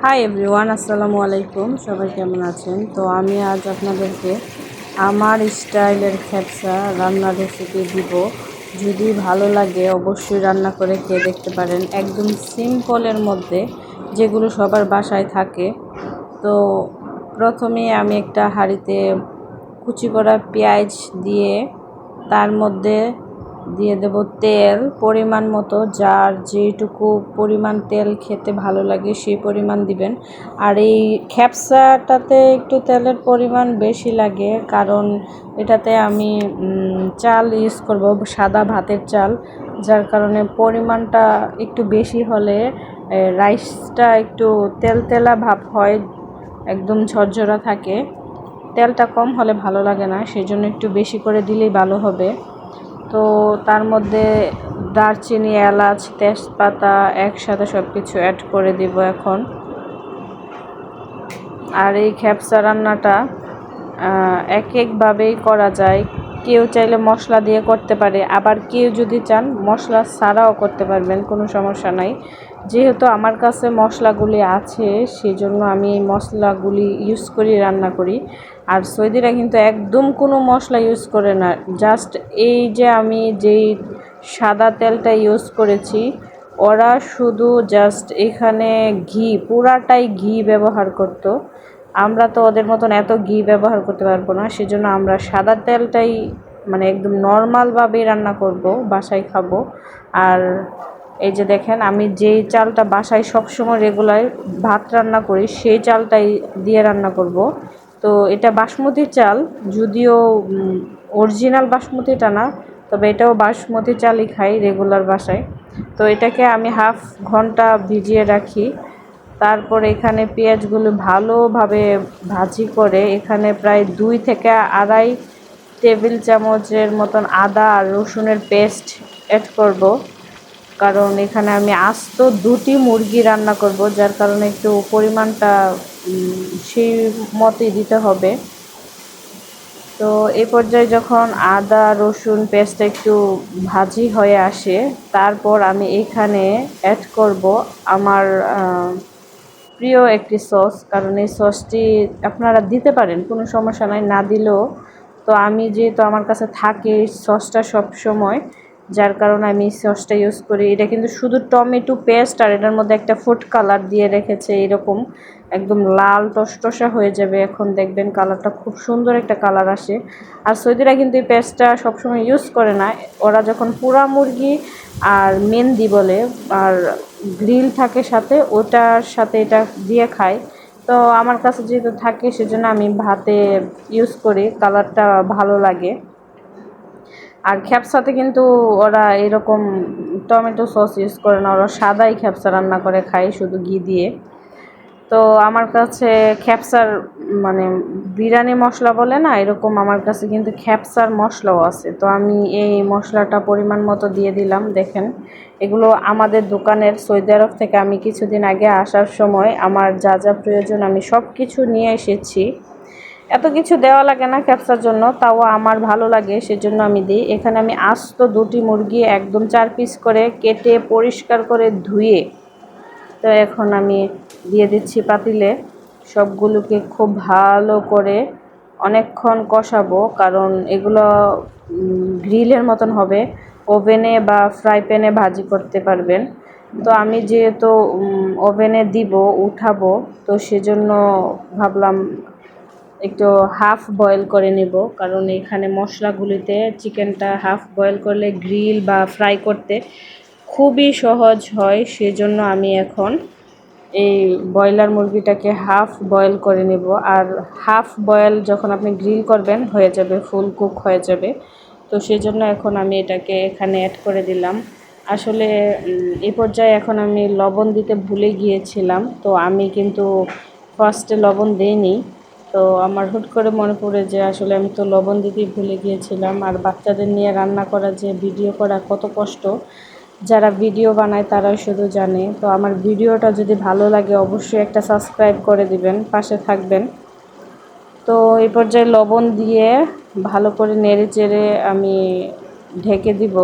Hi everyone, আসসালামু আলাইকুম। সবাই কেমন আছেন? তো আমি আজ আপনাদেরকে আমার স্টাইলের খেপসা রান্নার রেসিপি দিব। যদি ভালো লাগে অবশ্যই রান্না করে খেয়ে দেখতে পারেন। একদম সিম্পলের মধ্যে, যেগুলো সবার বাসায় থাকে। তো প্রথমে আমি একটা হাঁড়িতে কুচি করা পেঁয়াজ দিয়ে তার মধ্যে দিয়ে দেব তেল পরিমাণ মতো, যার যেটুকু পরিমাণ তেল খেতে ভালো লাগে সেই পরিমাণ দিবেন। আর এই খেপসাটাতে একটু তেলের পরিমাণ বেশি লাগে, কারণ এটাতে আমি চাল ইউজ করব, সাদা ভাতের চাল, যার কারণে পরিমাণটা একটু বেশি হলে রাইসটা একটু তেলতেলা ভাব হয়, একদম ঝরঝরা থাকে। তেলটা কম হলে ভালো লাগে না, সেই জন্য একটু বেশি করে দিলেই ভালো হবে। তো তার মধ্যে দারচিনি, এলাচ, তেজপাতা একসাথে সব কিছু অ্যাড করে দিব এখন। আর এই খেপসা রান্নাটা এক একভাবেই করা যায়। কেউ চাইলে মশলা দিয়ে করতে পারে, আবার কেউ যদি চান মশলা ছাড়াও করতে পারবেন, কোনো সমস্যা নাই। যেহেতু আমার কাছে মশলাগুলি আছে, সেজন্য আমি এই মশলাগুলি ইউজ করি, রান্না করি। আর সৌদিরা কিন্তু একদম কোনো মশলা ইউজ করে না, জাস্ট এই যে আমি যেই সাদা তেলটা ইউজ করেছি, ওরা শুধু জাস্ট এখানে ঘি, পুরাটাই ঘি ব্যবহার করতো। আমরা তো ওদের মতন এত ঘি ব্যবহার করতে পারবো না, সেজন্য আমরা সাদা তেলটাই মানে একদম নর্মালভাবেই রান্না করব, বাসায় খাবো। আর এই যে দেখেন, আমি যেই চালটা বাসায় সবসময় রেগুলার ভাত রান্না করি, সেই চালটাই দিয়ে রান্না করব। তো এটা বাসমতি চাল, যদিও অরিজিনাল বাসমতিটা না, তবে এটাও বাসমতি চালই খাই রেগুলার বাসায়। তো এটাকে আমি হাফ ঘন্টা ভিজিয়ে রাখি। তারপর এখানে পেঁয়াজগুলো ভালোভাবে ভাজি করে এখানে প্রায় 2 থেকে আড়াই টেবিল চামচের মতন আদা আর রসুনের পেস্ট অ্যাড করব, কারণ এখানে আমি আস্ত 2টি মুরগি রান্না করব, যার কারণে একটু পরিমাণটা সেই মতোই দিতে হবে। তো এই পর্যায়ে যখন আদা রসুন পেস্টটা একটু ভাজি হয়ে আসে, তারপর আমি এখানে অ্যাড করব আমার প্রিয় একটি সস, কারণ এই সসটি আপনারা দিতে পারেন, কোনো সমস্যা নাই, না দিলেও। তো আমি যেহেতু আমার কাছে থাকে সসটা সব সময়, যার কারণে আমি সসটা ইউজ করি। এটা কিন্তু শুধু টমেটো পেস্ট, আর এটার মধ্যে একটা ফুড কালার দিয়ে রেখেছে, এরকম একদম লাল টসটসা হয়ে যাবে। এখন দেখবেন কালারটা খুব সুন্দর একটা কালার আসে। আর সৌদিরা কিন্তু এই পেস্টটা সবসময় ইউজ করে না, ওরা যখন পুরা মুরগি আর মেহেন্দি বলে আর গ্রিল থাকে সাথে, ওটার সাথে এটা দিয়ে খায়। তো আমার কাছে যেহেতু থাকে, সেজন্য আমি ভাতে ইউজ করি, কালারটা ভালো লাগে। আর খেপসাতে কিন্তু ওরা এরকম টমেটো সস ইউজ করে না, ওরা সাদাই খেপসা রান্না করে খায় শুধু ঘি দিয়ে। তো আমার কাছে খেপসার মানে বিরিয়ানি মশলা বলে না, এরকম আমার কাছে কিন্তু খেপসার মশলাও আছে। তো আমি এই মশলাটা পরিমাণ মতো দিয়ে দিলাম। দেখেন, এগুলো আমাদের দোকানের সৌদি আরব থেকে আমি কিছুদিন আগে আসার সময় আমার যা যা প্রয়োজন আমি সব কিছু নিয়ে এসেছি। এত কিছু দেওয়া লাগে না ক্যাপসার জন্য, তাও আমার ভালো লাগে, সেজন্য আমি দিই। এখানে আমি আস্ত 2টি মুরগি একদম 4 পিস করে কেটে পরিষ্কার করে ধুয়ে, তো এখন আমি দিয়ে দিচ্ছি পাতিলে। সবগুলোকে খুব ভালো করে অনেকক্ষণ কষাবো, কারণ এগুলো গ্রিলের মতন হবে, ওভেনে বা ফ্রাই প্যানে ভাজি করতে পারবেন। তো আমি যেহেতু ওভেনে দিব, উঠাবো, তো সেজন্য ভাবলাম একটু হাফ বয়েল করে নেব, কারণ এখানে মশলাগুলিতে চিকেনটা হাফ বয়েল করলে গ্রিল বা ফ্রাই করতে খুবই সহজ হয়। সেজন্য আমি এখন এই ব্রয়লার মুরগিটাকে হাফ বয়েল করে নেব। আর হাফ বয়েল যখন আপনি গ্রিল করবেন হয়ে যাবে, ফুল কুক হয়ে যাবে। তো সেজন্য এখন আমি এটাকে এখানে অ্যাড করে দিলাম। আসলে এই পর্যায়ে এখন আমি লবণ দিতে ভুলে গিয়েছিলাম, তো আমি কিন্তু ফার্স্টে লবণ দিইনি। তো আমার হুট করে মনে পড়ে যে আসলে আমি তো লবণ দিতেই ভুলে গিয়েছিলাম। আর বাচ্চাদের নিয়ে রান্না করা, যে ভিডিও করা কত কষ্ট, যারা ভিডিও বানায় তারাই শুধু জানে। তো আমার ভিডিওটা যদি ভালো লাগে অবশ্যই একটা সাবস্ক্রাইব করে দিবেন, পাশে থাকবেন। তো এই পর্যায়ে লবণ দিয়ে ভালো করে নেড়ে চেড়ে আমি ঢেকে দিব।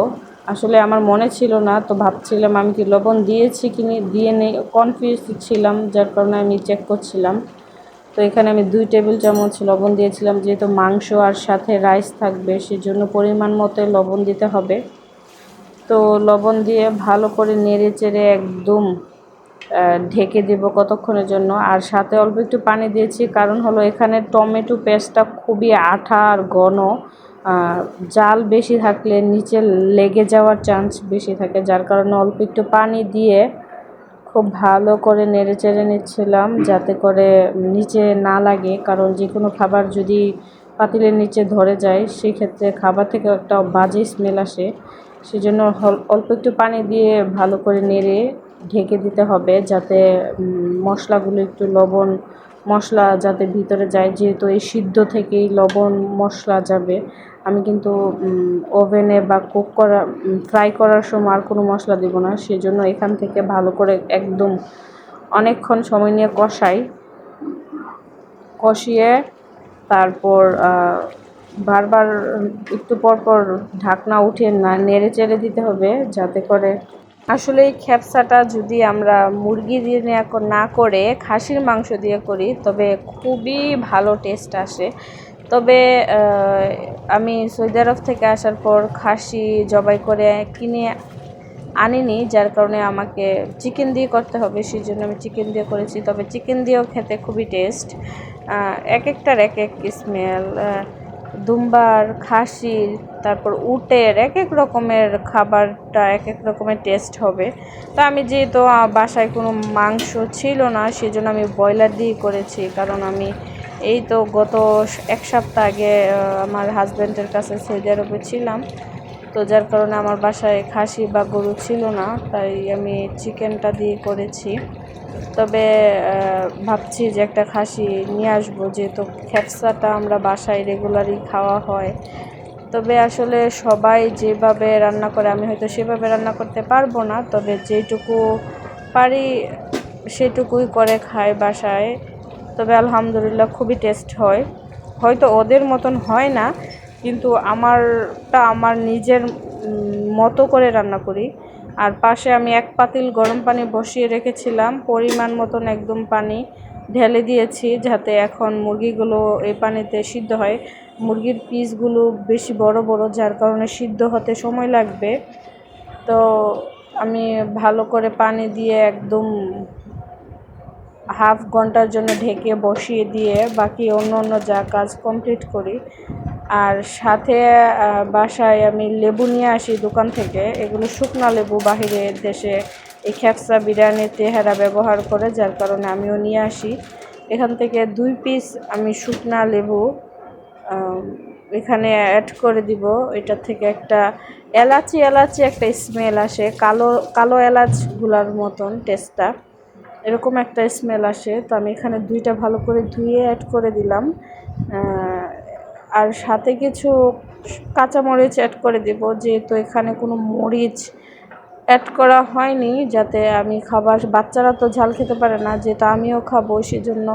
আসলে আমার মনে ছিল না, তো ভাবছিলাম আমি কি লবণ দিয়েছি কি দিয়ে নেই, কনফিউজ ছিলাম, যার কারণে আমি চেক করছিলাম। তো এখানে আমি 2 টেবিল চামচ লবণ দিয়েছিলাম, যেহেতু মাংস আর সাথে রাইস থাকবে সেজন্য পরিমাণ মতো লবণ দিতে হবে। তো লবণ দিয়ে ভালো করে নেড়ে চেড়ে একদম ঢেকে দেব কতক্ষণের জন্য। আর সাথে অল্প একটু পানি দিয়েছি, কারণ হলো এখানে টমেটো পেস্টটা খুবই আঠা আর ঘন। জাল বেশি থাকলে নিচে লেগে যাওয়ার চান্স বেশি থাকে, যার কারণে অল্প একটু পানি দিয়ে খুব ভালো করে নেড়ে চেড়ে নিচ্ছিলাম, যাতে করে নিচে না লাগে। কারণ যে কোনো খাবার যদি পাতিলের নিচে ধরে যায় সেক্ষেত্রে খাবার থেকে একটা বাজে স্মেল আসে। সেজন্য অল্প একটু পানি দিয়ে ভালো করে নেড়ে ঢেকে দিতে হবে, যাতে মশলাগুলো একটু লবণ মশলা যাতে ভিতরে যায়, যেহেতু এই সিদ্ধ থেকেই লবণ মশলা যাবে। আমি কিন্তু ওভেনে বা কুক করা ফ্রাই করার সময় আর কোনো মশলা দেব না, সেজন্য এখান থেকে ভালো করে একদম অনেকক্ষণ সময় নিয়ে কষিয়ে তারপর বারবার একটু পর ঢাকনা উঠিয়ে নেড়ে চেড়ে দিতে হবে, যাতে করে আসলে এই খ্যাপসাটা যদি আমরা মুরগি দিয়ে না করে খাসির মাংস দিয়ে করি তবে খুবই ভালো টেস্ট আসে। তবে আমি সৌদি আরব থেকে আসার পর খাসি জবাই করে কিনে আনিনি, যার কারণে আমাকে চিকেন দিয়ে করতে হবে, সেই জন্য আমি চিকেন দিয়ে করেছি। তবে চিকেন দিয়েও খেতে খুবই টেস্ট, এক একটার এক এক স্মেল। দুম্বার, খাসির, তারপর উটের এক এক রকমের খাবারটা এক এক রকমের টেস্ট হবে। তো আমি যেহেতু বাসায় কোনো মাংস ছিল না, সেজন্য আমি ব্রয়লার দিয়েই করেছি। কারণ আমি এই তো গত 1 সপ্তাহ আগে আমার হাজব্যান্ডের কাছে সৌদি আরবে ছিলাম, তো যার কারণে আমার বাসায় খাসি বা গরু ছিল না, তাই আমি চিকেনটা দিয়ে করেছি। তবে ভাবছি যে একটা খাসি নিয়ে আসবো, যেহেতু খ্যাপসাটা আমরা বাসায় রেগুলারই খাওয়া হয়। তবে আসলে সবাই যেভাবে রান্না করে আমি হয়তো সেভাবে রান্না করতে পারবো না, তবে যেটুকু পারি সেটুকুই করে খাই বাসায়। তবে আলহামদুলিল্লাহ খুবই টেস্ট হয়। হয়তো ওদের মতন হয় না, কিন্তু আমার নিজের মতো করে রান্না করি। আর পাশে আমি 1 পাতিল গরম পানি বসিয়ে রেখেছিলাম, পরিমাণ মতন একদম পানি ঢেলে দিয়েছি, যাতে এখন মুরগিগুলো এই পানিতে সিদ্ধ হয়। মুরগির পিসগুলো বেশি বড় বড়, যার কারণে সিদ্ধ হতে সময় লাগবে। তো আমি ভালো করে পানি দিয়ে একদম হাফ ঘন্টার জন্য ঢেকে বসিয়ে দিয়ে বাকি অন্য যা কাজ কমপ্লিট করি। আর সাথে বাসায় আমি লেবু নিয়ে আসি দোকান থেকে, এগুলো শুকনা লেবু, বাহিরের দেশে এই খ্যাপসা বিরিয়ানির তেহারা ব্যবহার করে, যার কারণে আমিও নিয়ে আসি। এখান থেকে 2 পিস আমি শুকনা লেবু এখানে অ্যাড করে দিব। এটা থেকে একটা এলাচি একটা স্মেল আসে, কালো কালো এলাচগুলার মতন টেস্টটা, এরকম একটা স্মেল আসে। তো আমি এখানে 2টা ভালো করে ধুয়ে অ্যাড করে দিলাম। আর সাথে কিছু কাঁচামরিচ অ্যাড করে দেব, যেহেতু এখানে কোনো মরিচ অ্যাড করা হয়নি, যাতে আমি বাচ্চারা তো ঝাল খেতে পারে না, যেটা আমিও খাবো, সেজন্য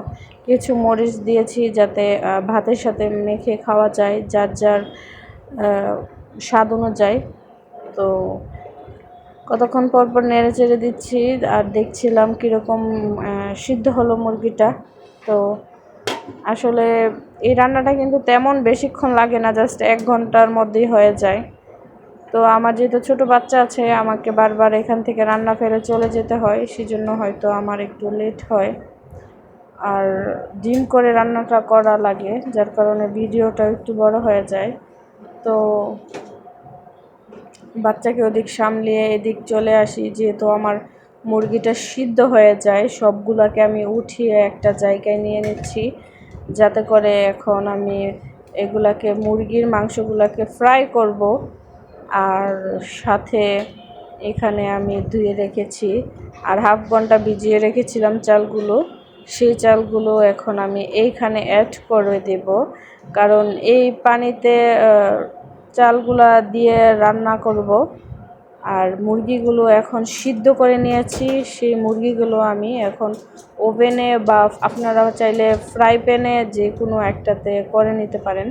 কিছু মরিচ দিয়েছি, যাতে ভাতের সাথে মেখে খাওয়া যায় যার যার স্বাদ অনুযায়ী। তো কতক্ষণ পর নেড়ে চেড়ে দিচ্ছি আর দেখছিলাম কীরকম সিদ্ধ হলো মুরগিটা। তো আসলে এই রান্নাটা কিন্তু তেমন বেশিক্ষণ লাগে না, জাস্ট 1 ঘন্টার মধ্যেই হয়ে যায়। তো আমার যেহেতু ছোটো বাচ্চা আছে, আমাকে বারবার এখান থেকে রান্না ফেলে চলে যেতে হয়, সেজন্য হয়তো আমার একটু লেট হয়। আর ডিম করে রান্নাটা করা লাগে, যার কারণে ভিডিওটা একটু বড় হয়ে যায়। তো বাচ্চাকে ওদিক সামলিয়ে এদিক চলে আসি, যেহেতু আমার মুরগিটা সিদ্ধ হয়ে যায়, সবগুলোকে আমি উঠিয়ে একটা জায়গায় নিয়ে নিচ্ছি, যাতে করে এখন আমি মুরগির মাংসগুলোকে ফ্রাই করব। আর সাথে এখানে আমি ধুয়ে রেখেছি আর হাফ ঘন্টা ভিজিয়ে রেখেছিলাম চালগুলো, সেই চালগুলো এখন আমি এইখানে অ্যাড করে দেব। কারণ এই পানিতে চালগুলা দিয়ে রান্না করব। আর মুরগিগুলো এখন সিদ্ধ করে নিয়েছি, সেই মুরগিগুলো আমি এখন ওভেনে বা আপনারা চাইলে ফ্রাই প্যানে যে কোনো একটাতে করে নিতে পারেন।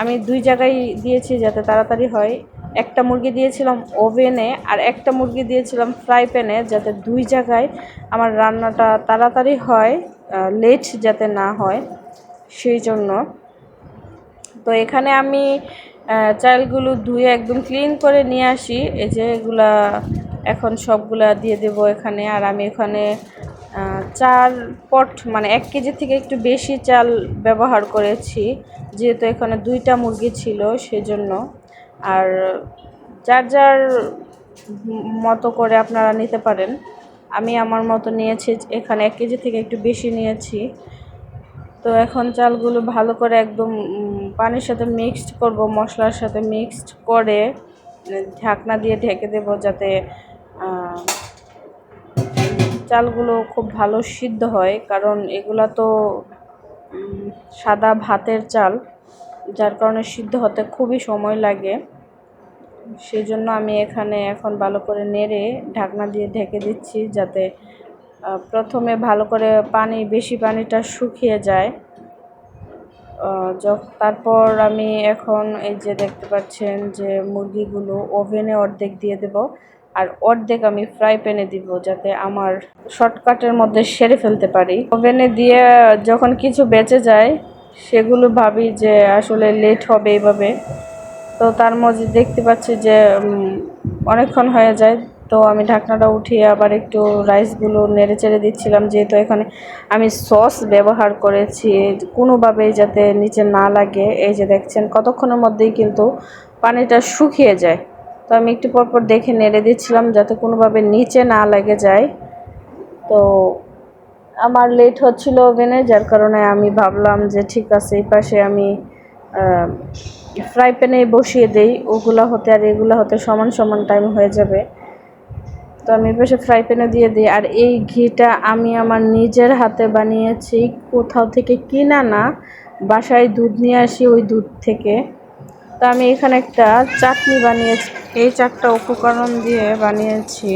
আমি 2 জায়গায় দিয়েছি যাতে তাড়াতাড়ি হয়। একটা মুরগি দিয়েছিলাম ওভেনে আর একটা মুরগি দিয়েছিলাম ফ্রাই প্যানে, যাতে 2 জায়গায় আমার রান্নাটা তাড়াতাড়ি হয়, লেট যাতে না হয় সেই জন্য। তো এখানে আমি চালগুলো ধুয়ে একদম ক্লিন করে নিয়ে আসি। এই যে এগুলা এখন সবগুলা দিয়ে দেব এখানে। আর আমি এখানে 4 পট মানে 1 কেজি থেকে একটু বেশি চাল ব্যবহার করেছি, যেহেতু এখানে 2টা মুরগি ছিল সেজন্য। আর যার যার মতো করে আপনারা নিতে পারেন। আমি আমার মতো নিয়েছি, এখানে 1 কেজি থেকে একটু বেশি নিয়েছি। তো এখন চালগুলো ভালো করে একদম পানির সাথে মিক্সড করব, মশলার সাথে মিক্সড করে ঢাকনা দিয়ে ঢেকে দেব, যাতে চালগুলো খুব ভালো সিদ্ধ হয়। কারণ এগুলা তো সাদা ভাতের চাল, যার কারণে সিদ্ধ হতে খুবই সময় লাগে। সেই জন্য আমি এখানে এখন ভালো করে নেড়ে ঢাকনা দিয়ে ঢেকে দিচ্ছি, যাতে প্রথমে ভালো করে বেশি পানিটা শুকিয়ে যায়। তারপর আমি এখন এই যে দেখতে পাচ্ছেন যে মুরগিগুলো ওভেনে অর্ধেক দিয়ে দেব, আর অর্ধেক আমি ফ্রাই প্যানে দিব, যাতে আমার শর্টকাটের মধ্যে সেরে ফেলতে পারি। ওভেনে দিয়ে যখন কিছু বেঁচে যায় সেগুলো ভাবি যে আসলে লেট হবে এইভাবে, তো তার মধ্যে দেখতে পাচ্ছি যে অনেকক্ষণ হয়ে যায়। তো আমি ঢাকনাটা উঠিয়ে আবার একটু রাইসগুলো নেড়ে চেড়ে দিচ্ছিলাম, যেহেতু এখানে আমি সস ব্যবহার করেছি কোনোভাবেই যাতে নিচে না লাগে। এই যে দেখছেন কতক্ষণের মধ্যেই কিন্তু পানিটা শুকিয়ে যায়। তো আমি একটু পরপর দেখে নেড়ে দিচ্ছিলাম যাতে কোনোভাবে নিচে না লেগে যায়। তো আমার লেট হচ্ছিল ওভেনে, যার কারণে আমি ভাবলাম যে ঠিক আছে এই পাশে আমি ফ্রাই প্যানে বসিয়ে দেই, ওগুলো হতে আর এগুলো হতে সমান সমান টাইম হয়ে যাবে। তো আমি পাশে ফ্রাই প্যানে দিয়ে দিই। আর এই ঘিটা আমি আমার নিজের হাতে বানিয়েছি, কোথাও থেকে কিনা না, বাসায় দুধ নিয়ে আসি ওই দুধ থেকে। তো আমি এখানে একটা চাটনি বানিয়েছি, এই 4টা উপকরণ দিয়ে বানিয়েছি।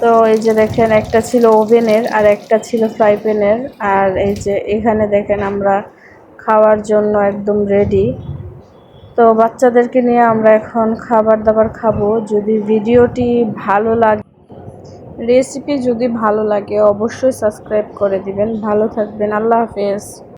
তো এই যে দেখেন একটা ছিল ওভেনের আর একটা ছিল ফ্রাই প্যানের। আর এই যে এখানে দেখেন আমরা খাওয়ার জন্য একদম রেডি। তো বাচ্চাদেরকে নিয়ে আমরা এখন খাবার দাবার খাবো। যদি ভিডিওটি ভালো লাগে, রেসিপি যদি ভালো লাগে অবশ্যই সাবস্ক্রাইব করে দিবেন। ভালো থাকবেন, আল্লাহ হাফেজ।